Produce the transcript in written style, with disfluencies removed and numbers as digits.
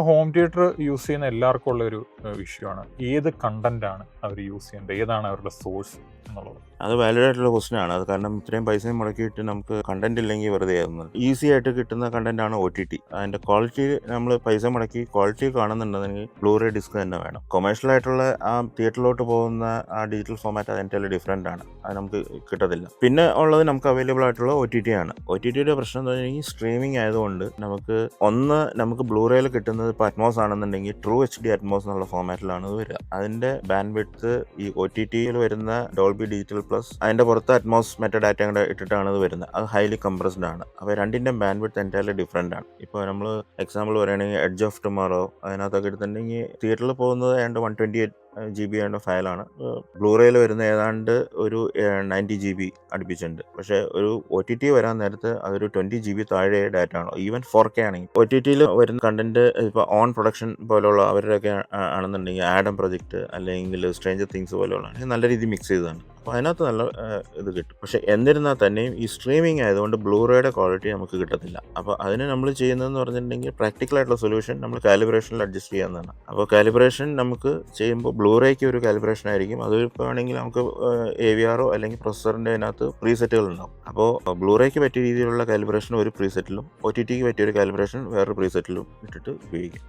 ഇപ്പോൾ home theatre use ചെയ്യുന്ന എല്ലാവർക്കും ഉള്ളൊരു വിഷയമാണ് ഏത് കണ്ടന്റാണ് അവർ യൂസ് ചെയ്യേണ്ടത്, ഏതാണ് അവരുടെ സോഴ്സ് എന്നുള്ളത്. അത് വാലിഡ് ആയിട്ടുള്ള ക്വസ്റ്റൻ ആണ്. അത് കാരണം ഇത്രയും പൈസയും മുടക്കിയിട്ട് നമുക്ക് കണ്ടന്റ് ഇല്ലെങ്കിൽ വെറുതെ ആകുന്നത്. ഈസി ആയിട്ട് കിട്ടുന്ന കണ്ടന്റ് ആണ് OTT. അതിന്റെ ക്വാളിറ്റി നമ്മൾ പൈസ മുടക്കി ക്വാളിറ്റി കാണുന്നുണ്ടെങ്കിൽ ബ്ലൂറേ ഡിസ്ക് തന്നെ വേണം. കൊമേഴ്ഷ്യൽ ആയിട്ടുള്ള ആ തിയേറ്ററിലോട്ട് പോകുന്ന ആ ഡിജിറ്റൽ ഫോമാറ്റ് അതിൻ്റെ ഡിഫറെൻ്റ് ആണ്, അത് നമുക്ക് കിട്ടത്തില്ല. പിന്നെ ഉള്ളത് നമുക്ക് അവൈലബിൾ ആയിട്ടുള്ള OTT ആണ്. OTTയുടെ പ്രശ്നം എന്താ വെച്ചാൽ സ്ട്രീമിംഗ് ആയതുകൊണ്ട് നമുക്ക് ബ്ലൂറേയിൽ കിട്ടുന്നത് ഇപ്പോൾ അറ്റ്മോസ് ആണെന്നുണ്ടെങ്കിൽ ട്രൂ HD അറ്റ്മോസ് എന്നുള്ള ഫോമാറ്റിലാണ് ഇത് വരിക. അതിന്റെ ബാൻഡ് വിഡ്ത്ത് ഈ OTTയിൽ വരുന്ന ഡോൾബി ഡിജിറ്റൽ പ്ലസ് അതിന്റെ പുറത്ത് അറ്റ്മോസ് മെറ്റഡാറ്റ കൂടെ ഇട്ടിട്ടാണ് ഇത് വരുന്നത്. അത് ഹൈലി കംപ്രസ്ഡ് ആണ്. അപ്പോൾ രണ്ടിന്റെ ബാൻഡ് വിഡ്ത്ത് എൻറ്റയർലി ഡിഫറെൻ്റ് ആണ്. ഇപ്പോൾ നമ്മൾ എക്സാമ്പിൾ പറയുകയാണെങ്കിൽ എഡ്ജ് ഓഫ് ടുമോറോ അതിനകത്തൊക്കെ എടുത്തിട്ടുണ്ടെങ്കിൽ തിയേറ്ററിൽ പോകുന്നത് ഏതാണ്ട് 128 GB ആണ് ഫയലാണ്. ബ്ലൂറേയിൽ വരുന്ന ഏതാണ്ട് ഒരു 90 GB അടുപ്പിച്ചുണ്ട്. പക്ഷേ ഒരു OTT വരാൻ നേരത്ത് അതൊരു 20 GB താഴെ ഡാറ്റ ആണോ, ഈവൻ 4K ആണെങ്കിൽ. OTTയിൽ വരുന്ന കണ്ടന്റ് ഇപ്പോൾ ഓൺ പ്രൊഡക്ഷൻ പോലുള്ള അവരുടെയൊക്കെ ആണെന്നുണ്ടെങ്കിൽ ആഡം പ്രൊജക്ട് അല്ലെങ്കിൽ സ്ട്രേഞ്ചർ തിങ്സ് പോലെയുള്ള നല്ല രീതിയിൽ മിക്സ് ചെയ്തതാണ്. അപ്പോൾ അതിനകത്ത് നല്ല ഇത് കിട്ടും. പക്ഷേ എന്നിരുന്നാൽ തന്നെയും ഈ സ്ട്രീമിംഗ് ആയതുകൊണ്ട് ബ്ലൂറേയുടെ ക്വാളിറ്റി നമുക്ക് കിട്ടത്തില്ല. അപ്പോൾ അതിന് നമ്മൾ ചെയ്യുന്നതെന്ന് പറഞ്ഞിട്ടുണ്ടെങ്കിൽ പ്രാക്ടിക്കലായിട്ടുള്ള സൊല്യൂഷൻ നമ്മൾ കാലിബ്രേഷനിൽ അഡ്ജസ്റ്റ് ചെയ്യാവുന്നതാണ്. അപ്പോൾ കാലിബ്രേഷൻ നമുക്ക് ചെയ്യുമ്പോൾ ബ്ലൂറേക്ക് ഒരു കാലിബ്രേഷൻ ആയിരിക്കും. അത് ഇപ്പോൾ ആണെങ്കിൽ നമുക്ക് AVR അല്ലെങ്കിൽ പ്രൊസസറിൻ്റെ അതിനകത്ത് പ്രീസെറ്റുകൾ ഉണ്ടാവും. അപ്പോൾ ബ്ലൂറേക്ക് പറ്റിയ രീതിയിലുള്ള കാലിബ്രേഷൻ ഒരു പ്രീസെറ്റിലും OTTക്ക് പറ്റിയ ഒരു കാലിബ്രേഷൻ വേറൊരു പ്രീസെറ്റിലും ഇട്ടിട്ട് ഉപയോഗിക്കും.